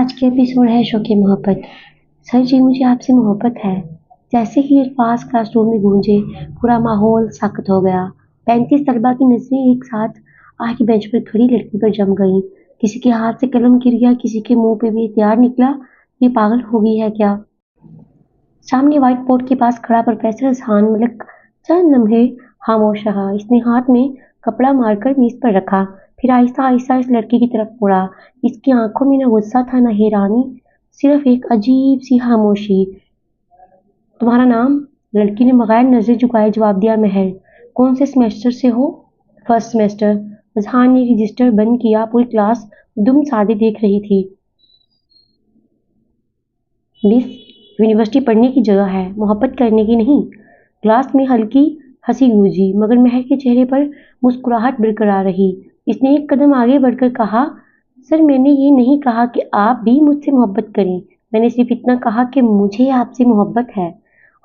आज के एपिसोड है शो की मोहब्बत। सर जी मुझे आपसे मोहब्बत है। जैसे ही अल्फाज क्लासरूम में गूंजे पूरा माहौल सख्त हो गया। 35 तलबा की नजरें एक साथ आखिरी बेंच पर खड़ी लड़की पर जम गई। किसी के हाथ से कलम गिर गया, किसी के मुंह पे भी हथियार निकला। ये पागल हो गई है क्या? सामने व्हाइट बोर्ड के पास खड़ा प्रोफेसर अजहान मलिक चंद लम्हे खामोश रहा। इसने हाथ में कपड़ा मारकर मेज पर रखा, फिर आहिस्ता आहिस्ता इस लड़की की तरफ मुड़ा। इसकी आंखों में न गुस्सा था न हैरानी, सिर्फ एक अजीब सी खामोशी। तुम्हारा नाम? लड़की ने बगैर नजर झुकाए जवाब दिया, महर। कौन से सेमेस्टर से हो? First semester. अजहान ने रजिस्टर बंद किया। पूरी क्लास दुम साधे देख रही थी। मिस, यूनिवर्सिटी पढ़ने की जगह है, मोहब्बत करने की नहीं। क्लास में हल्की हंसी गूंजी, मगर महर के चेहरे पर मुस्कुराहट बरकरार रही। इसने एक कदम आगे बढ़कर कहा, सर मैंने ये नहीं कहा कि आप भी मुझसे मोहब्बत करें, मैंने सिर्फ इतना कहा कि मुझे आपसे मोहब्बत है।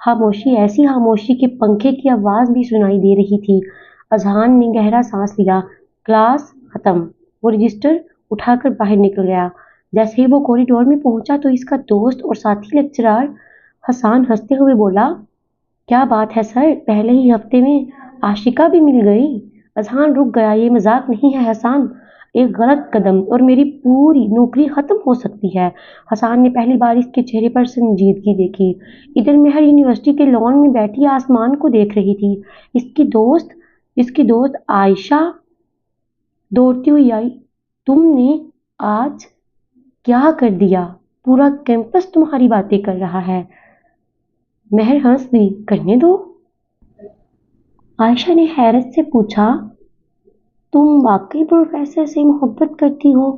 खामोशी, ऐसी खामोशी कि पंखे की आवाज भी सुनाई दे रही थी। अजहान ने गहरा सांस लिया। क्लास खत्म। वो रजिस्टर उठाकर बाहर निकल गया। जैसे ही वो कॉरिडोर में पहुंचा तो इसका दोस्त और साथी लेक्चरर हसन हंसते हुए बोला, क्या बात है सर, पहले ही हफ्ते में आशिका भी मिल गई। अजहान रुक गया। ये मजाक नहीं है हसन, एक गलत कदम और मेरी पूरी नौकरी खत्म हो सकती है। हसन ने पहली बार इसके चेहरे पर संजीदगी देखी। इधर महर यूनिवर्सिटी के लॉन में बैठी आसमान को देख रही थी। इसकी दोस्त आयशा दौड़ती हुई आई। तुमने आज क्या कर दिया? पूरा कैंपस तुम्हारी बातें कर रहा है। महर हंस दी। करने दो। आयशा ने हैरत से पूछा, तुम वाकई प्रोफेसर से मोहब्बत करती हो?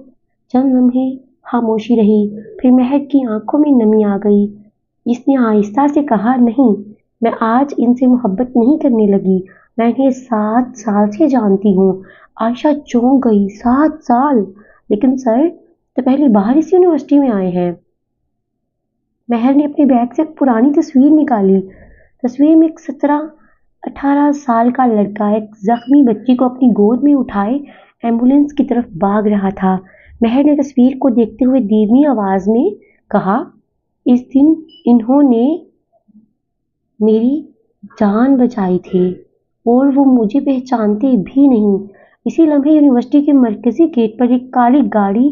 चंद लम्हे खामोशी रही, फिर महर की आंखों में नमी आ गई। इसने आहिस्ता से कहा, नहीं, मैं आज इनसे मोहब्बत नहीं करने लगी, मैं इन्हें 7 साल से जानती हूँ। आयशा चौंक गई। 7 साल? लेकिन सर तो पहली बार इस यूनिवर्सिटी में आए हैं। महर ने अपने बैग से एक पुरानी तस्वीर निकाली। तस्वीर में एक 17-18 साल का लड़का एक जख्मी बच्ची को अपनी गोद में उठाए एम्बुलेंस की तरफ भाग रहा था। महर ने तस्वीर को देखते हुए धीमी आवाज में कहा, इस दिन इन्होंने मेरी जान बचाई थी और वो मुझे पहचानते भी नहीं। इसी लम्हे यूनिवर्सिटी के मरकजी गेट पर एक काली गाड़ी,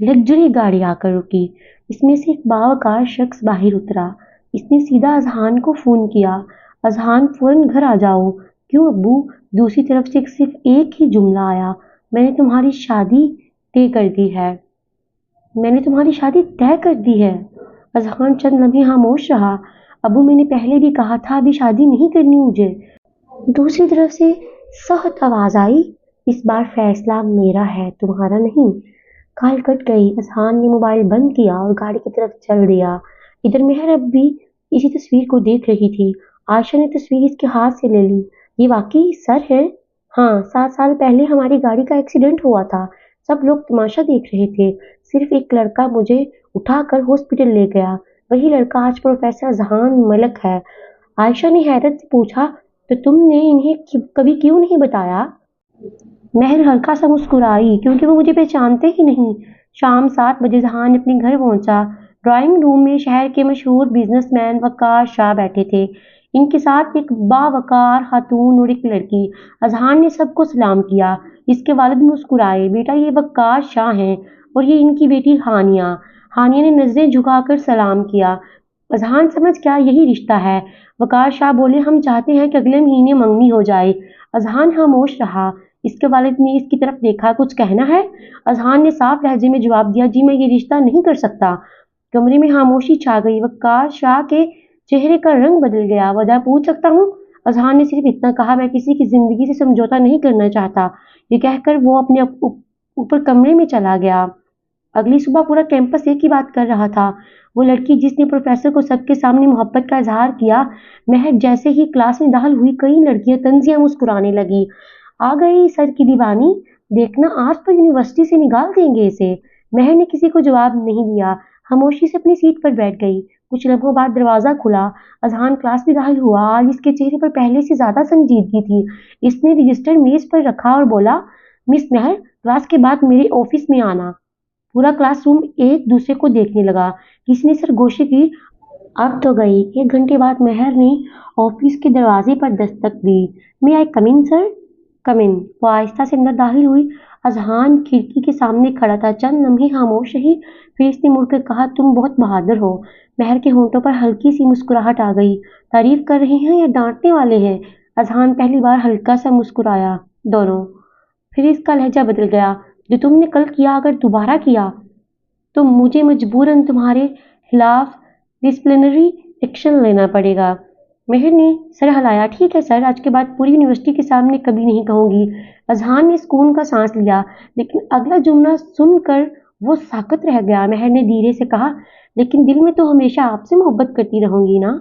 लग्जरी गाड़ी आकर रुकी। इसमें से एक बावकार शख्स बाहर उतरा। इसने सीधा अजहान को फोन किया, अजहान फौरन घर आ जाओ। क्यों अब्बू? दूसरी तरफ से सिर्फ एक ही जुमला आया, मैंने तुम्हारी शादी तय कर दी है। मैंने तुम्हारी शादी तय कर दी है। अजहान चंद लम्हे खामोश रहा। अब्बू मैंने पहले भी कहा था अभी शादी नहीं करनी मुझे। दूसरी तरफ से सख्त आवाज आई, इस बार फैसला मेरा है, तुम्हारा नहीं। कॉल कट गई। अजहान ने मोबाइल बंद किया और गाड़ी की तरफ चल दिया। इधर महर अब भी इसी तस्वीर को देख रही थी। आयशा ने तस्वीर इसके हाथ से ले ली। ये वाकई सर है? हाँ, 7 साल पहले हमारी गाड़ी का एक्सीडेंट हुआ था, सब लोग तमाशा देख रहे थे। सिर्फ एक लड़का मुझे उठाकर हॉस्पिटल ले गया, वही लड़का आज प्रोफेसर अजहान मलिक है। आयशा ने हैरत से पूछा, तो तुमने इन्हें कभी क्यों नहीं बताया? महर हल्का सा मुस्कुराई, क्योंकि वो मुझे पहचानते ही नहीं। शाम 7 बजे जहान अपने घर पहुंचा। ड्राइंग रूम में शहर के मशहूर बिजनेसमैन वकार शाह बैठे थे। इनके साथ एक बावकार खातून और एक लड़की। अजहान ने सबको सलाम किया। इसके वालिद मुस्कुराए, बेटा ये वकार शाह हैं और ये इनकी बेटी हानिया। हानिया ने नजरें झुकाकर सलाम किया। अजहान समझ गया यही रिश्ता है। वकार शाह बोले, हम चाहते हैं कि अगले महीने मंगनी हो जाए। अजहान खामोश रहा। इसके वालिद ने इसकी तरफ देखा, कुछ कहना है? अजहान ने साफ लहजे में जवाब दिया, जी मैं ये रिश्ता नहीं कर सकता। कमरे में खामोशी छा गई। वकार शाह के चेहरे का रंग बदल गया। वजह पूछ सकता हूँ? अजहान ने सिर्फ इतना कहा, मैं किसी की जिंदगी से समझौता नहीं करना चाहता। ये कहकर वो अपने ऊपर कमरे में चला गया। अगली सुबह पूरा कैंपस एक ही बात कर रहा था। वो लड़की जिसने प्रोफेसर को सबके सामने मोहब्बत का इजहार किया। महक जैसे ही क्लास में दाखिल हुई, कई लड़कियां तंजियां मुस्कुराने लगी। आ गई सर की दीवानी, देखना आज तो यूनिवर्सिटी से निकाल देंगे इसे। महर ने किसी को जवाब नहीं दिया, खामोशी से अपनी सीट पर बैठ गई। कुछ लम्हों बाद दरवाजा खुला। अजहान क्लास में दाखिल हुआ। आज इसके चेहरे पर पहले से ज्यादा संजीदगी थी। इसने रजिस्टर मेज पर रखा और बोला, मिस महर, क्लास के बाद मेरे ऑफिस में आना। पूरा क्लासरूम एक दूसरे को देखने लगा। किसी ने सरगोशी की। अब तो गई। 1 घंटे बाद महर ने ऑफिस के दरवाजे पर दस्तक दी। मे आई कम इन सर? कम इन। वो आहिस्ता से अंदर दाखिल हुई। अजहान खिड़की के सामने खड़ा था। चंद लम्हे खामोश रही, फिर इसने मुड़कर कहा, तुम बहुत बहादुर हो। महर के होंठों पर हल्की सी मुस्कुराहट आ गई। तारीफ कर रहे हैं या डांटने वाले हैं? अजहान पहली बार हल्का सा मुस्कुराया। दोनों। फिर इसका लहजा बदल गया। जो तुमने कल किया अगर दोबारा किया तो मुझे मजबूरन तुम्हारे खिलाफ डिसिप्लिनरी एक्शन लेना पड़ेगा। महर ने सर हिलाया। ठीक है सर, आज के बाद पूरी यूनिवर्सिटी के सामने कभी नहीं कहूंगी। अजहान ने सुकून का सांस लिया, लेकिन अगला जुमला सुनकर वो साकत रह गया। महर ने धीरे से कहा, लेकिन दिल में तो हमेशा आपसे मोहब्बत करती रहूंगी ना।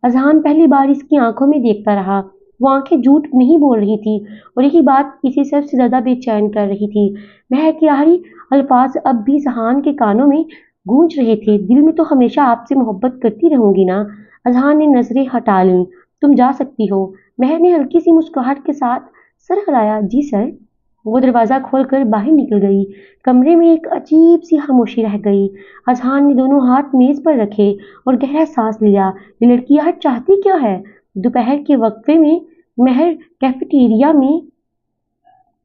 अजहान पहली बार इसकी आंखों में देखता रहा। वो आंखें झूठ नहीं बोल रही थी, और यही बात इसे सबसे ज्यादा बेचैन कर रही थी। महर के आखिरी अल्फाज अब भी अजहान के कानों में गूंज रहे थे। दिल में तो हमेशा आपसे मोहब्बत करती रहूंगी ना। अजहान ने नजरें हटा लीं। तुम जा सकती हो। महर ने हल्की सी मुस्कुराहट के साथ सर हिलाया। जी सर। वो दरवाजा खोलकर बाहर निकल गई। कमरे में एक अजीब सी खामोशी रह गई। अजहान ने दोनों हाथ मेज पर रखे और गहरा सांस लिया। ये लड़की यहाँ चाहती क्या है? दोपहर के वक्फे में महर कैफेटेरिया में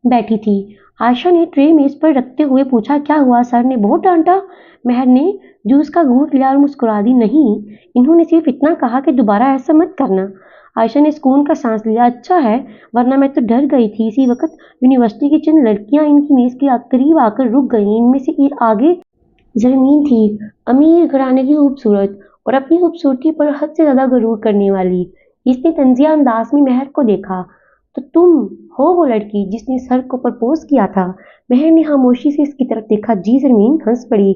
बैठी थी। आयशा ने ट्रे मेज पर रखते हुए पूछा, क्या हुआ, सर ने बहुत डांटा? महर ने जूस का घूंट लिया और मुस्कुरा दी। नहीं, इन्होंने सिर्फ इतना कहा कि दोबारा ऐसा मत करना। आयशा ने सुकून का सांस लिया। अच्छा है, वरना मैं तो डर गई थी। इसी वक्त यूनिवर्सिटी की चंद लड़कियां इनकी मेज के करीब आकर रुक गईं। इनमें से एक आगे जरमीन थी, अमीर घराने की खूबसूरत और अपनी खूबसूरती पर हद से ज्यादा गरूर करने वाली। इसने तंजिया अंदाज में महर को देखा। तो तुम हो वो लड़की जिसने सर को प्रपोज किया था? महर ने खामोशी से इसकी तरफ देखा। जी। जरमीन हंस पड़ी।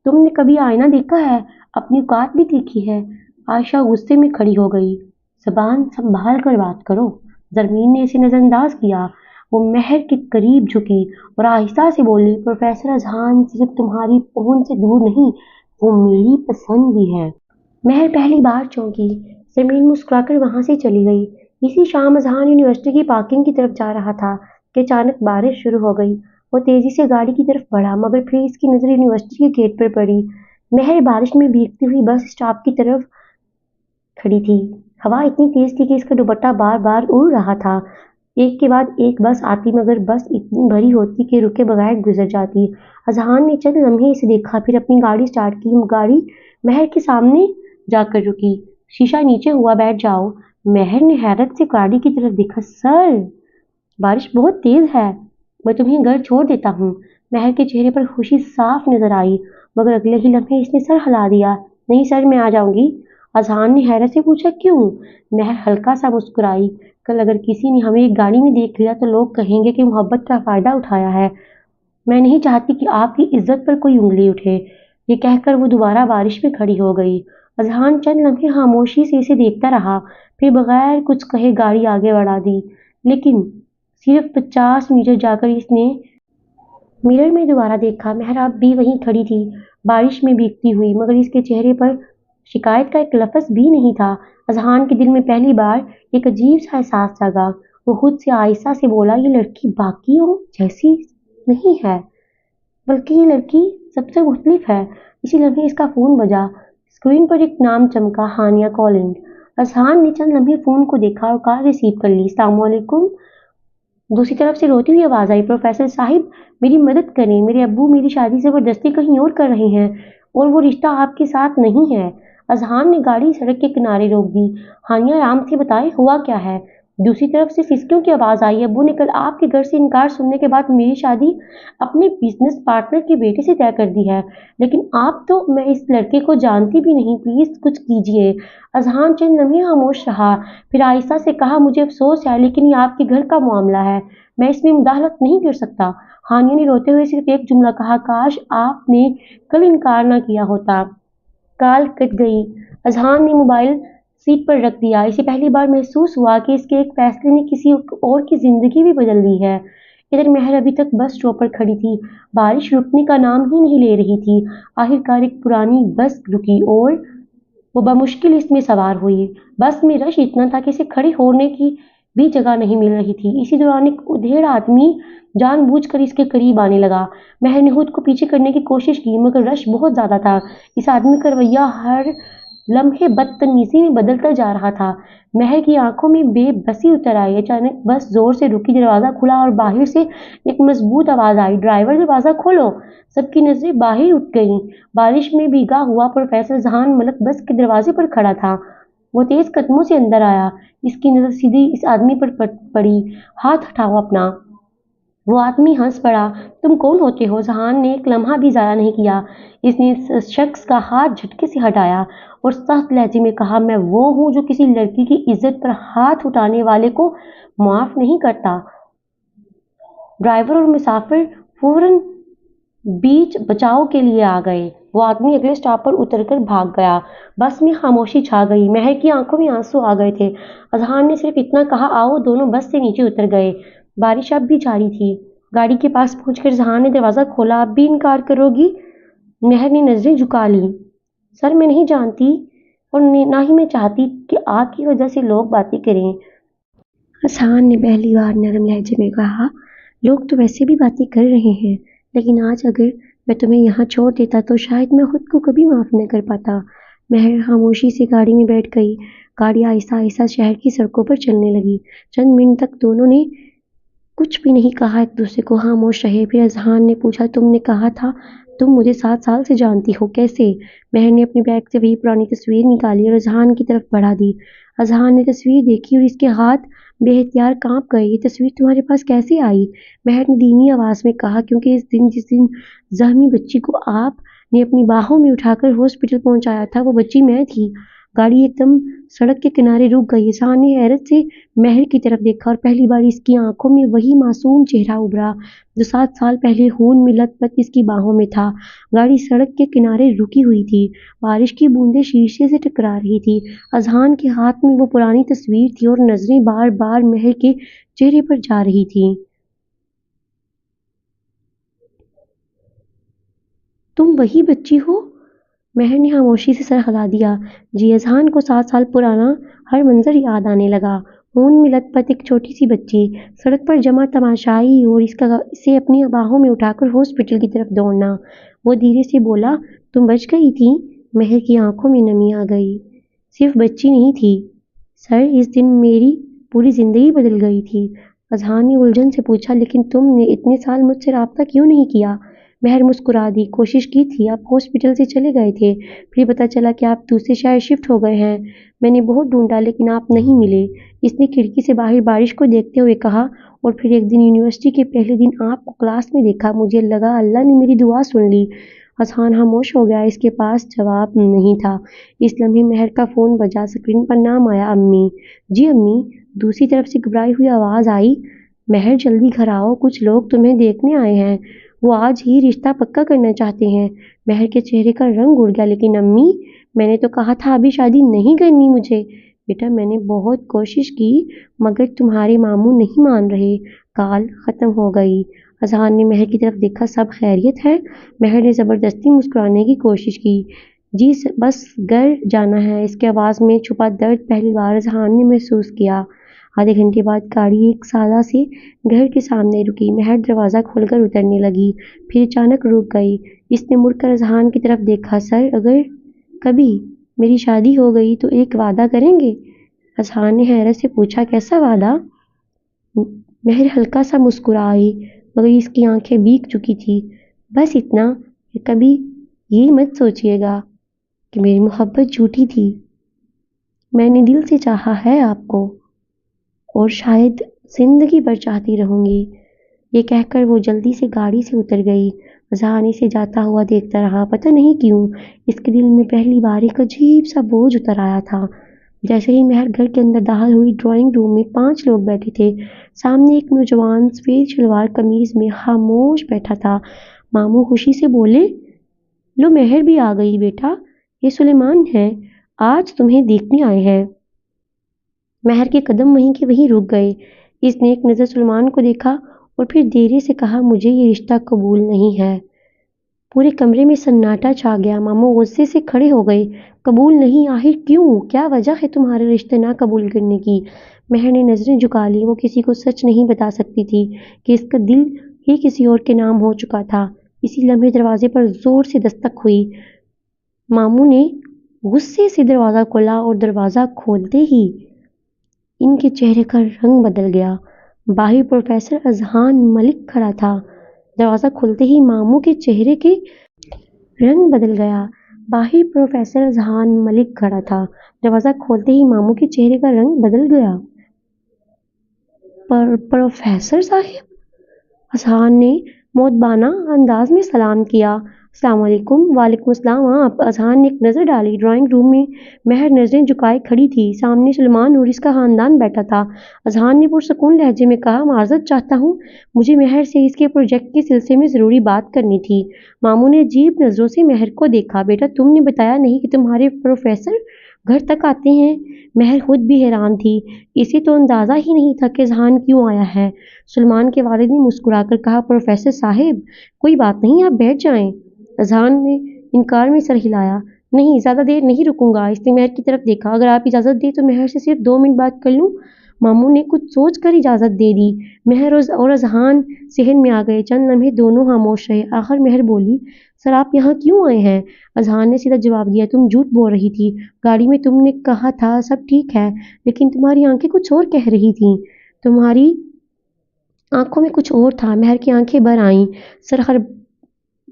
तुमने कभी आईना देखा है? अपनी औकात भी देखी है? आयशा गुस्से में खड़ी हो गई। जबान संभाल कर बात करो। जरमीन ने इसे नजरअंदाज किया। वो महर के करीब झुकी और आहिस्ता से बोली, प्रोफेसर अजहान सिर्फ तुम्हारी पहुंच से दूर नहीं, वो मेरी पसंद भी है। महर पहली बार चौंकी। जरमीन मुस्कुराकर वहां से चली गई। इसी शाम अजहान यूनिवर्सिटी की पार्किंग की तरफ जा रहा था कि अचानक बारिश शुरू हो गई। वो तेजी से गाड़ी की तरफ बढ़ा, मगर फिर इसकी नजर यूनिवर्सिटी के गेट पर पड़ी। महर बारिश में भीगती हुई बस स्टॉप की तरफ खड़ी थी। हवा इतनी तेज थी कि इसका दुपट्टा बार बार उड़ रहा था। एक के बाद एक बस आती, मगर बस इतनी भरी होती कि रुके बगैर गुजर जाती। अजहान ने चंद लम्हे इसे देखा, फिर अपनी गाड़ी स्टार्ट की। गाड़ी महर के सामने जाकर रुकी। शीशा नीचे हुआ। बैठ जाओ। महर ने हैरत से गाड़ी की तरफ देखा। सर, बारिश बहुत तेज है, मैं तुम्हें घर छोड़ देता हूँ। महर के चेहरे पर खुशी साफ नजर आई, मगर अगले ही लम्हे इसने सर हिला दिया। नहीं सर, मैं आ जाऊंगी। अजहान ने हैरत से पूछा, क्यों? महर हल्का सा मुस्कुराई। कल अगर किसी ने हमें एक गाड़ी में देख लिया तो लोग कहेंगे कि मोहब्बत का फायदा उठाया है। मैं नहीं चाहती कि आपकी इज्जत पर कोई उंगली उठे। ये कहकर वो दोबारा बारिश में खड़ी हो गई। अजहान चंद लम्हे खामोशी से इसे देखता रहा, फिर बगैर कुछ कहे गाड़ी आगे बढ़ा दी। लेकिन सिर्फ 50 मीटर जाकर इसने मिरर में दोबारा देखा। महर अब भी वहीं खड़ी थी, बारिश में भीगती हुई, मगर इसके चेहरे पर शिकायत का एक लफ्ज भी नहीं था। अजहान के दिल में पहली बार एक अजीब सा एहसास जागा। वो खुद से आहिस्ता से बोला, ये लड़की बाकियों जैसी नहीं है, बल्कि ये लड़की सबसे मुख्तलिफ है। इसी लम्हे इसका फोन बजा। स्क्रीन पर एक नाम चमका, हानिया कॉलिंग। अजहान ने चंद लम्हे फोन को देखा और कॉल रिसीव कर ली। अस्सलाम वालेकुम। दूसरी तरफ से रोती हुई आवाज आई, प्रोफेसर साहिब, मेरी मदद करें। मेरे अब्बू मेरी शादी जबरदस्ती कहीं और कर रहे हैं और वो रिश्ता आपके साथ नहीं है। अजहान ने गाड़ी सड़क के किनारे रोक दी। हानिया, आराम से बताएं, हुआ क्या है? दूसरी तरफ से फिसकियों की आवाज आई, अब्बू ने कल आपके घर से इनकार सुनने के बाद मेरी शादी अपने बिजनेस पार्टनर के बेटे से तय कर दी है। लेकिन आप तो, मैं इस लड़के को जानती भी नहीं, प्लीज कुछ कीजिए। अजहान चंद लम्हे खामोश रहा, फिर आहिस्ता से कहा, मुझे अफसोस है, लेकिन ये आपके घर का मामला है, मैं इसमें मुदाखलत नहीं कर सकता। हानिया ने रोते हुए सिर्फ एक जुमला कहा, काश आपने कल इनकार ना किया होता। कॉल कट गई। अजहान ने मोबाइल सीट पर रख दिया। इसे पहली बार महसूस हुआ कि इसके एक फैसले ने किसी और की जिंदगी भी बदल दी है। इधर महर अभी तक बस स्टॉप पर खड़ी थी। बारिश रुकने का नाम ही नहीं ले रही थी। आखिरकार एक पुरानी बस रुकी और वो बमुश्किल इसमें सवार हुई। बस में रश इतना था कि इसे खड़े होने की भी जगह नहीं मिल रही थी। इसी दौरान एक उधेड़ आदमी जानबूझकर इसके करीब आने लगा। महर ने खुद को पीछे करने की कोशिश की, मगर रश बहुत ज्यादा था। इस आदमी का रवैया हर लम्हे बदतमीजी में बदलता जा रहा था। महर की आंखों में बेबसी उतर आई। अचानक बस जोर से रुकी, दरवाजा खुला और बाहर से एक मजबूत आवाज आई, ड्राइवर दरवाजा खोलो। सबकी नजरें बाहर उठ गईं। बारिश में भीगा हुआ प्रोफेसर जहान मलक बस के दरवाजे पर खड़ा था। वो तेज कदमों से अंदर आया। इसकी नजर सीधी इस आदमी पर पड़ी। हाथ हटाओ अपना। वो आदमी हंस पड़ा। तुम कौन होते हो? जहान ने एक लम्हा भी जाया नहीं किया। इसने इस शख्स का हाथ झटके से हटाया और सख्त लहजे में कहा, मैं वो हूं जो किसी लड़की की इज्जत पर हाथ उठाने वाले को माफ नहीं करता। ड्राइवर और मुसाफिर फौरन बीच बचाव के लिए आ गए। वो आदमी अगले स्टॉप पर उतरकर भाग गया। बस में खामोशी छा गई। महर की आंखों में आंसू आ गए थे। अजहान ने सिर्फ इतना कहा, आओ। दोनों बस से नीचे उतर गए। बारिश अब भी जारी थी। गाड़ी के पास पहुंचकर जहान ने दरवाजा खोला। अब भी इनकार करोगी? महर ने नजरें झुका ली। सर, मैं नहीं जानती और ना ही मैं चाहती कि आपकी वजह से लोग बातें करें। अजहान ने पहली बार नरम लहजे में कहा, लोग तो वैसे भी बातें कर रहे हैं, लेकिन आज अगर मैं तुम्हें यहाँ छोड़ देता तो शायद मैं खुद को कभी माफ न कर पाता। महर खामोशी से गाड़ी में बैठ गई। गाड़ी आहिस्ता आहिस्ता शहर की सड़कों पर चलने लगी। चंद मिनट तक दोनों ने कुछ भी नहीं कहा, एक दूसरे को खामोश रहे। फिर अजहान ने पूछा, तुमने कहा था तुम मुझे 7 साल से जानती हो, कैसे? महर ने अपने बैग से वही पुरानी तस्वीर निकाली और अजहान की तरफ बढ़ा दी। अजहान ने तस्वीर देखी और इसके हाथ बेहतियार कांप गए। ये तस्वीर तुम्हारे पास कैसे आई? महर ने धीमी आवाज में कहा, क्योंकि जिस दिन जख्मी बच्ची को आपने अपनी बाहों में उठाकर हॉस्पिटल पहुंचाया था, वो बच्ची मैं थी। गाड़ी एकदम सड़क के किनारे रुक गई। अजहान ने हैरत से महर की तरफ देखा और पहली बार इसकी आंखों में वही मासूम चेहरा उभरा जो 7 साल पहले खून में लथपथ इसकी बाहों में था। गाड़ी सड़क के किनारे रुकी हुई थी। बारिश की बूंदें शीशे से टकरा रही थी। अजहान के हाथ में वो पुरानी तस्वीर थी और नजरें बार बार महर के चेहरे पर जा रही थी। तुम वही बच्ची हो? महर ने खामोशी से सर हिला दिया। जी। अजहान को 7 साल पुराना हर मंजर याद आने लगा। खून में लथपथ एक छोटी सी बच्ची, सड़क पर जमा तमाशाई और इसे अपनी बाहों में उठाकर हॉस्पिटल की तरफ दौड़ना। वो धीरे से बोला, तुम बच गई थी? महर की आंखों में नमी आ गई। सिर्फ बच्ची नहीं थी सर, इस दिन मेरी पूरी जिंदगी बदल गई थी। अजहान ने उलझन से पूछा, लेकिन तुमने इतने साल मुझसे राब्ता क्यों नहीं किया? महर मुस्कुरा दी। कोशिश की थी, आप हॉस्पिटल से चले गए थे, फिर पता चला कि आप दूसरे शहर शिफ्ट हो गए हैं। मैंने बहुत ढूंढा लेकिन आप नहीं मिले। इसने खिड़की से बाहर बारिश को देखते हुए कहा, और फिर एक दिन यूनिवर्सिटी के पहले दिन आपको क्लास में देखा। मुझे लगा अल्लाह ने मेरी दुआ सुन ली। अजहान खामोश हो गया। इसके पास जवाब नहीं था। इस लम्हे महर का फोन बजा। स्क्रीन पर नाम आया, अम्मी। जी अम्मी। दूसरी तरफ से घबराई हुई आवाज आई, महर जल्दी घर आओ, कुछ लोग तुम्हें देखने आए हैं। वो आज ही रिश्ता पक्का करना चाहते हैं। महर के चेहरे का रंग उड़ गया। लेकिन अम्मी, मैंने तो कहा था अभी शादी नहीं करनी मुझे। बेटा, मैंने बहुत कोशिश की मगर तुम्हारे मामू नहीं मान रहे। काल खत्म हो गई। अजहान ने महर की तरफ देखा, सब खैरियत है? महर ने जबरदस्ती मुस्कुराने की कोशिश की। जी बस घर जाना है। इसके आवाज में छुपा दर्द पहली बार अजहान ने महसूस किया। आधे घंटे बाद गाड़ी एक सादा से घर के सामने रुकी। महर दरवाजा खोलकर उतरने लगी, फिर अचानक रुक गई। इसने मुड़कर अजहान की तरफ देखा। सर, अगर कभी मेरी शादी हो गई तो एक वादा करेंगे? अजहान ने हैरत से पूछा, कैसा वादा? महर हल्का सा मुस्कुराई मगर इसकी आंखें भीग चुकी थी। बस इतना कि कभी ये मत सोचिएगा कि मेरी मोहब्बत झूठी थी। मैंने दिल से चाहा है आपको और शायद जिंदगी भर चाहती रहूंगी। ये कहकर वो जल्दी से गाड़ी से उतर गई। अजहान इसे जाता हुआ देखता रहा। पता नहीं क्यों इसके दिल में पहली बार एक अजीब सा बोझ उतर आया था। जैसे ही महर घर के अंदर दाखिल हुई, ड्राइंग रूम में 5 लोग बैठे थे। सामने एक नौजवान सफेद शलवार कमीज में खामोश बैठा था। मामू खुशी से बोले, लो महर भी आ गई बेटा, ये सुलेमान है, आज तुम्हें देखने आए हैं। महर के कदम वहीं के वहीं रुक गए। इसने एक नज़र सुलेमान को देखा और फिर धीरे से कहा, मुझे ये रिश्ता कबूल नहीं है। पूरे कमरे में सन्नाटा छा गया। मामू गुस्से से खड़े हो गए। कबूल नहीं? आखिर क्यों? क्या वजह है तुम्हारे रिश्ते ना कबूल करने की? مہر نے نظریں جھکا لی۔ وہ کسی کو سچ نہیں بتا سکتی تھی کہ اس کا دل ہی کسی اور کے نام ہو چکا تھا۔ اسی لمحے دروازے پر زور سے دستک ہوئی۔ ماموں نے غصے سے دروازہ کھولا اور دروازہ کھولتے ہی ان کے چہرے کا رنگ بدل گیا۔ باہر پروفیسر اذہان ملک کھڑا تھا۔ دروازہ کھلتے ہی ماموں کے چہرے کے رنگ بدل گیا۔ باہر پروفیسر اذہان ملک کھڑا تھا۔ دروازہ کھولتے ہی ماموں کے چہرے کا رنگ بدل گیا۔ پروفیسر صاحب! اذہان نے مؤدبانہ انداز میں سلام کیا۔ السلام علیکم۔ وعلیکم السلام آپ۔ اذہان نے ایک نظر ڈالی۔ ڈرائنگ روم میں مہر نظریں جھکائے کھڑی تھی۔ سامنے سلیمان اور اس کا خاندان بیٹھا تھا۔ اذہان نے پرسکون لہجے میں کہا، معذرت چاہتا ہوں، مجھے مہر سے اس کے پروجیکٹ کے سلسلے میں ضروری بات کرنی تھی۔ ماموں نے عجیب نظروں سے مہر کو دیکھا۔ بیٹا، تم نے بتایا نہیں کہ تمہارے پروفیسر گھر تک آتے ہیں؟ مہر خود بھی حیران تھی۔ اسے تو اندازہ ہی نہیں تھا کہ اذہان کیوں آیا ہے۔ سلیمان کے والد نے مسکرا کر کہا، پروفیسر صاحب، کوئی بات نہیں، آپ بیٹھ جائیں۔ اذہان نے انکار میں سر ہلایا۔ نہیں، زیادہ دیر نہیں رکوں گا۔ اس نے مہر کی طرف دیکھا۔ اگر آپ اجازت دیں تو مہر سے صرف 2 منٹ بات کر لوں؟ ماموں نے کچھ سوچ کر اجازت دے دی۔ مہر اور اذہان صحن میں آ گئے۔ چند لمحے دونوں خاموش رہے۔ آخر مہر بولی، سر آپ یہاں کیوں آئے ہیں؟ اذہان نے سیدھا جواب دیا، تم جھوٹ بول رہی تھی۔ گاڑی میں تم نے کہا تھا سب ٹھیک ہے، لیکن تمہاری آنکھیں کچھ اور کہہ رہی تھیں۔ تمہاری آنکھوں میں کچھ اور تھا۔ مہر کی آنکھیں بھر آئیں۔ سر، ہر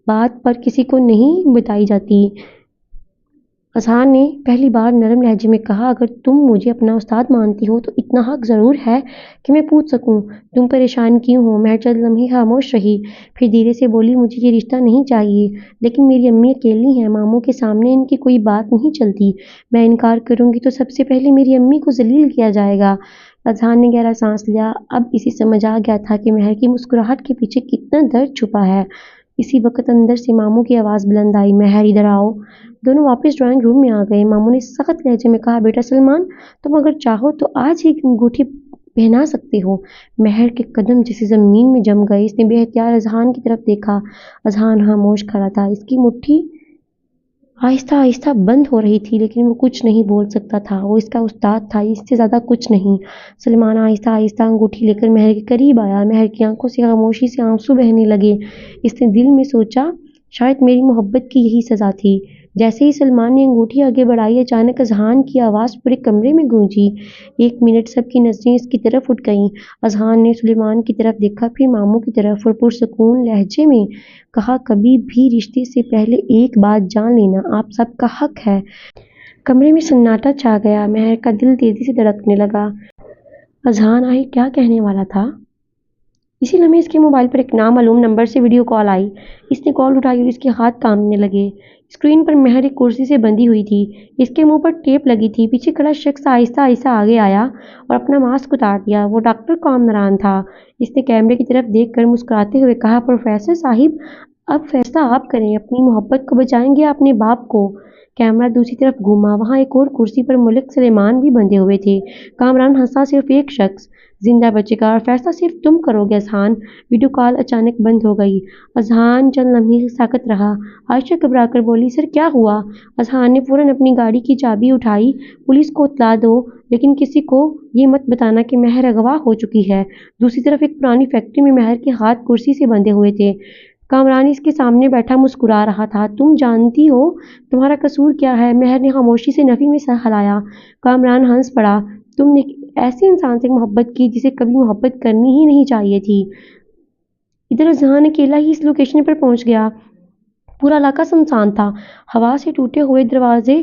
بات پر کسی کو نہیں بتائی جاتی۔ اذہان نے پہلی بار نرم لہجے میں کہا، اگر تم مجھے اپنا استاد مانتی ہو تو اتنا حق ضرور ہے کہ میں پوچھ سکوں، تم پریشان کیوں ہو؟ مہر چند لمحے خاموش رہی، پھر دھیرے سے بولی، مجھے یہ رشتہ نہیں چاہیے، لیکن میری امی اکیلی ہیں، ماموں کے سامنے ان کی کوئی بات نہیں چلتی، میں انکار کروں گی تو سب سے پہلے میری امی کو ذلیل کیا جائے گا۔ اذہان نے گہرا سانس لیا۔ اب اسے سمجھ آ گیا تھا کہ مہر کی مسکراہٹ کے پیچھے کتنا درد چھپا ہے۔ اسی وقت اندر سے ماموں کی آواز بلند آئی، مہر ادھر آؤ۔ دونوں واپس ڈرائنگ روم میں آ گئے۔ ماموں نے سخت لہجے میں کہا، بیٹا سلمان، تم اگر چاہو تو آج ہی انگوٹھی پہنا سکتے ہو۔ مہر کے قدم جیسے زمین میں جم گئے۔ اس نے بے اختیار اذہان کی طرف دیکھا۔ اذہان خاموش کھڑا تھا۔ اس کی مٹھی آہستہ آہستہ بند ہو رہی تھی، لیکن وہ کچھ نہیں بول سکتا تھا۔ وہ اس کا استاد تھا، اس سے زیادہ کچھ نہیں۔ سلیمان آہستہ آہستہ انگوٹھی لے کر مہر کے قریب آیا۔ مہر کی آنکھوں سے خاموشی سے آنسو بہنے لگے۔ اس نے دل میں سوچا، شاید میری محبت کی یہی سزا تھی۔ جیسے ہی سلمان نے انگوٹھی آگے بڑھائی، اچانک اذہان کی آواز پورے کمرے میں گونجی۔ 1 منٹ سب کی نظریں اس کی طرف اٹھ گئیں۔ اذہان نے سلیمان کی طرف دیکھا، پھر ماموں کی طرف، اور پرسکون لہجے میں کہا، کبھی بھی رشتے سے پہلے ایک بات جان لینا آپ سب کا حق ہے۔ کمرے میں سناٹا چھا گیا۔ مہر کا دل تیزی سے دھڑکنے لگا۔ اذہان آخر کیا کہنے والا تھا؟ اسی لمحے اس کے موبائل پر ایک نامعلوم نمبر سے ویڈیو کال آئی۔ اس نے کال اٹھائی اور اس کے ہاتھ کانپنے لگے۔ اسکرین پر مہر ایک کرسی سے بندھی ہوئی تھی۔ اس کے منہ پر ٹیپ لگی تھی۔ پیچھے کھڑا شخص آہستہ آہستہ آگے آیا اور اپنا ماسک اتار دیا۔ وہ ڈاکٹر کامران تھا۔ اس نے کیمرے کی طرف دیکھ کر مسکراتے ہوئے کہا، پروفیسر صاحب، اب فیصلہ آپ کریں، اپنی محبت کو بچائیں گے یا اپنے باپ کو؟ کیمرہ دوسری طرف گھوما۔ وہاں ایک اور کرسی پر ملک سلیمان بھی بندھے ہوئے تھے۔ کامران ہنسا، صرف ایک شخص زندہ بچے گا اور فیصلہ صرف تم کرو گے اذہان۔ ویڈیو کال اچانک بند ہو گئی۔ اذہان چند لمحے ساکت رہا۔ عائشہ گھبرا کر بولی، سر کیا ہوا؟ اذہان نے فوراً اپنی گاڑی کی چابی اٹھائی، پولیس کو اطلاع دو، لیکن کسی کو یہ مت بتانا کہ مہر اغوا ہو چکی ہے۔ دوسری طرف ایک پرانی فیکٹری میں مہر کے ہاتھ کرسی سے بندھے ہوئے تھے۔ کامران اس کے سامنے بیٹھا مسکرا رہا تھا۔ تم جانتی ہو تمہارا قصور کیا ہے؟ مہر نے خاموشی سے نفی میں سر ہلایا۔ کامران ہنس پڑا، تم نے ایسے انسان سے محبت کی جسے کبھی محبت کرنی ہی نہیں چاہیے تھی۔ ادھر اذہان اکیلا ہی اس لوکیشن پر پہنچ گیا۔ پورا علاقہ سنسان تھا۔ ہوا سے ٹوٹے ہوئے دروازے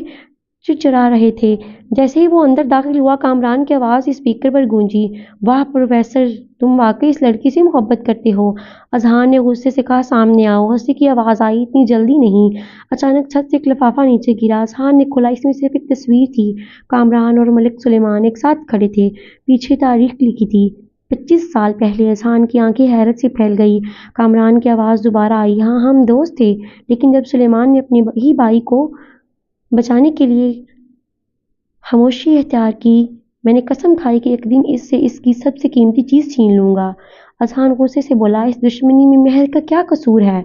چرچرا رہے تھے۔ جیسے ہی وہ اندر داخل ہوا، کامران کی آواز اسپیکر پر گونجی، واہ پروفیسر، تم واقعی اس لڑکی سے محبت کرتے ہو؟ اذہان نے غصے سے کہا، سامنے آؤ۔ ہنسی کی آواز آئی، اتنی جلدی نہیں۔ اچانک چھت سے ایک لفافہ نیچے گرا۔ اذہان نے کھولا۔ اس میں صرف ایک تصویر تھی۔ کامران اور ملک سلیمان ایک ساتھ کھڑے تھے۔ پیچھے تاریخ لکھی تھی، 25 سال پہلے۔ اذہان کی آنکھیں حیرت سے پھیل گئی۔ کامران کی آواز دوبارہ آئی، ہاں ہم دوست تھے، لیکن جب سلیمان نے اپنی ہی بھائی کو بچانے کے لیے خاموشی اختیار کی، میں نے قسم کھائی کہ ایک دن اس سے اس کی سب سے قیمتی چیز چھین لوں گا۔ اذہان غصے سے بولا، اس دشمنی میں مہر کا کیا قصور ہے؟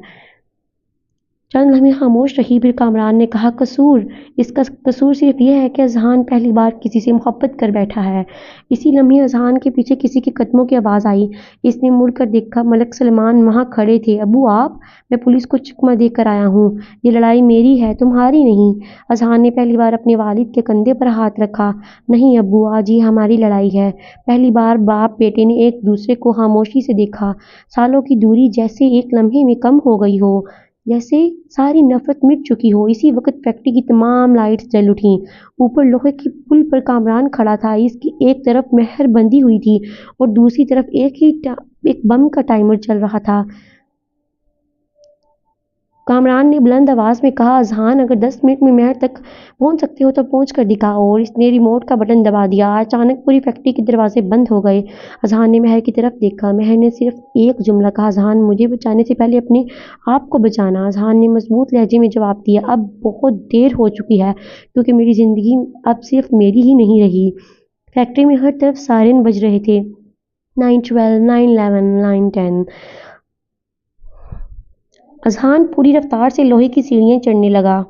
چند لمحے خاموش رہی، پھر کامران نے کہا قصور، اس کا قصور صرف یہ ہے کہ اذہان پہلی بار کسی سے محبت کر بیٹھا ہے۔ اسی لمحے اذہان کے پیچھے کسی کے قدموں کی آواز آئی۔ اس نے مڑ کر دیکھا، ملک سلیمان وہاں کھڑے تھے۔ ابو آپ؟ میں پولیس کو چکمہ دے کر آیا ہوں، یہ لڑائی میری ہے، تمہاری نہیں۔ اذہان نے پہلی بار اپنے والد کے کندھے پر ہاتھ رکھا۔ نہیں ابو، آج یہ ہماری لڑائی ہے۔ پہلی بار باپ بیٹے نے ایک دوسرے کو خاموشی سے دیکھا، سالوں کی دوری جیسے ایک لمحے میں کم ہو گئی ہو، جیسے ساری نفرت مٹ چکی ہو۔ اسی وقت فیکٹری کی تمام لائٹس جل اٹھیں۔ اوپر لوہے کے پل پر کامران کھڑا تھا، اس کی ایک طرف مہر بندھی ہوئی تھی اور دوسری طرف ایک بم کا ٹائمر چل رہا تھا۔ کامران نے بلند آواز میں کہا اذہان، اگر 10 منٹ میں مہر تک پہنچ سکتے ہو تو پہنچ کر دکھاؤ، اور اس نے ریموٹ کا بٹن دبا دیا۔ اچانک پوری فیکٹری کے دروازے بند ہو گئے۔ اذہان نے مہر کی طرف دیکھا، مہر نے صرف ایک جملہ کہا اذہان، مجھے بچانے سے پہلے اپنے آپ کو بچانا۔ اذہان نے مضبوط لہجے میں جواب دیا، اب بہت دیر ہو چکی ہے، کیونکہ میری زندگی اب صرف میری ہی نہیں رہی۔ فیکٹری میں ہر طرف سائرن بج رہے تھے، 912 911 910۔ اذہان پوری رفتار سے لوہے کی سیڑھیاں چڑھنے لگا۔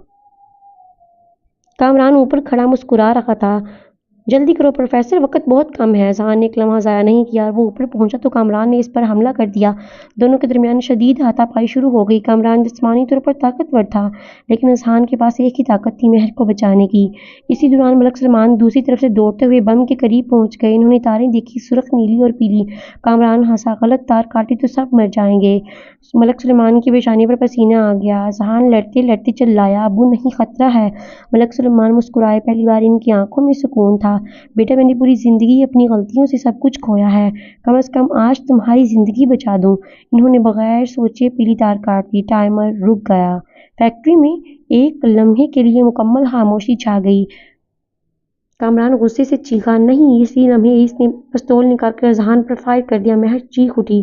کامران اوپر کھڑا مسکرا رہا تھا۔ جلدی کرو پروفیسر، وقت بہت کم ہے۔ اذہان نے ایک لمحہ ضائع نہیں کیا، اور وہ اوپر پہنچا تو کامران نے اس پر حملہ کر دیا۔ دونوں کے درمیان شدید ہاتھا پائی شروع ہو گئی۔ کامران جسمانی طور پر طاقتور تھا، لیکن اذہان کے پاس ایک ہی طاقت تھی، مہر کو بچانے کی۔ اسی دوران ملک سلیمان دوسری طرف سے دوڑتے ہوئے بم کے قریب پہنچ گئے۔ انہوں نے تاریں دیکھی، سرخ، نیلی اور پیلی۔ کامران ہنسا، غلط تار کاٹی تو سب مر جائیں گے۔ ملک سلیمان کی پیشانی پر پسینہ آ گیا۔ اذہان لڑتے لڑتے چلایا، ابو نہیں، خطرہ ہے۔ ملک سلیمان مسکرائے، پہلی بار ان کی آنکھوں میں سکون تھا۔ بیٹا، میں نے پوری زندگی اپنی غلطیوں سے سب کچھ کھویا ہے، کم از کم آج تمہاری زندگی بچا دوں۔ انہوں نے بغیر سوچے پیلی تار کاٹ دی، ٹائمر رک گیا۔ فیکٹری میں ایک لمحے کے لیے مکمل خاموشی چھا گئی۔ کامران غصے سے چیخا، نہیں! اسی لمحے اس نے پستول نکال کر اذہان پر فائر کر دیا۔ مہر چیخ اٹھی،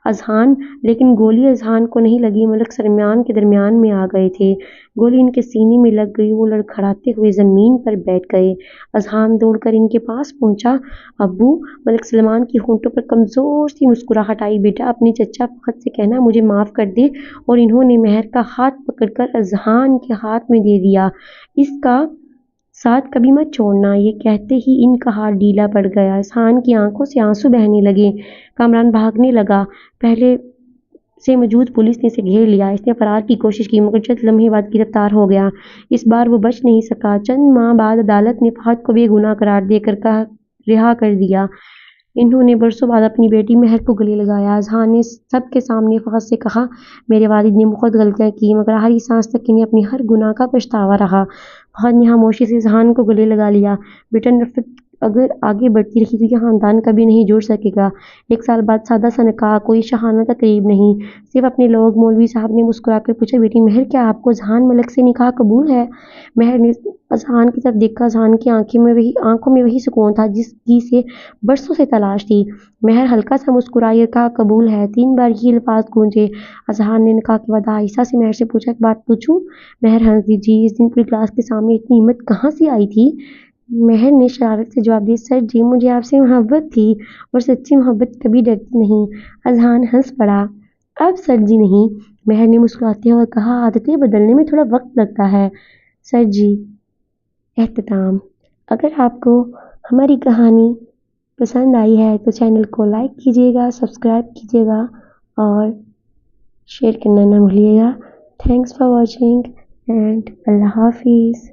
اذہان! لیکن گولی اذہان کو نہیں لگی، ملک سلیمان کے درمیان میں آ گئے تھے۔ گولی ان کے سینے میں لگ گئی، وہ لڑکھڑاتے ہوئے زمین پر بیٹھ گئے۔ اذہان دوڑ کر ان کے پاس پہنچا، ابو! ملک سلیمان کی ہونٹوں پر کمزور سی مسکراہٹ آئی، بیٹا اپنے چچا فہد سے کہنا مجھے معاف کر دے۔ اور انہوں نے مہر کا ہاتھ پکڑ کر اذہان کے ہاتھ میں دے دیا، اس کا ساتھ کبھی مت چھوڑنا۔ یہ کہتے ہی ان کا ہاتھ ڈھیلا پڑ گیا، اذہان کی آنکھوں سے آنسو بہنے لگے۔ کامران بھاگنے لگا، پہلے سے موجود پولیس نے اسے گھیر لیا۔ اس نے فرار کی کوشش کی، مگر چند لمحے بعد گرفتار ہو گیا۔ اس بار وہ بچ نہیں سکا۔ چند ماہ بعد عدالت نے فہد کو بے گناہ قرار دے کر رہا کر دیا۔ انہوں نے برسوں بعد اپنی بیٹی مہر کو گلے لگایا۔ اذہان نے سب کے سامنے فہد سے کہا، میرے والد نے بہت غلطیاں کی، مگر آخری سانس تک انہیں اپنی ہر گناہ کا پچھتاوا رہا۔ فہد نے خاموشی سے اذہان کو گلے لگا لیا، بیٹا نفرت اگر آگے بڑھتی رہی تو یہ خاندان کبھی نہیں جڑ سکے گا۔ 1 سال بعد سادہ سا نکاح، کوئی شاہانہ تقریب نہیں، صرف اپنے لوگ۔ مولوی صاحب نے مسکرا کر پوچھا، بیٹی مہر، کیا آپ کو اذہان ملک سے نکاح قبول ہے؟ مہر نے اذہان کی طرف دیکھا، اذہان کی آنکھوں میں وہی سکون تھا جس کی اسے برسوں سے تلاش تھی۔ مہر ہلکا سا مسکرائی اور کہا، قبول ہے۔ 3 بار یہ الفاظ گونجے۔ اذہان نے نکاح کے بعد آہستہ سے مہر سے پوچھا، ایک بات پوچھوں؟ مہر ہنس دی، جی۔ اس دن پوری کلاس کے سامنے اتنی ہمت کہاں سے آئی تھی؟ مہر نے شرارت سے جواب دیا، سر جی، مجھے آپ سے محبت تھی، اور سچی محبت کبھی ڈرتی نہیں۔ اذہان ہنس پڑا، اب سر جی نہیں۔ مہر نے مسکراتے ہوئے کہا، عادتیں بدلنے میں تھوڑا وقت لگتا ہے سر جی۔ اختتام: اگر آپ کو ہماری کہانی پسند آئی ہے تو چینل کو لائک کیجیے گا، سبسکرائب کیجیے گا اور شیئر کرنا نہ بھولیے گا۔ تھینکس فار واچنگ اینڈ اللہ حافظ۔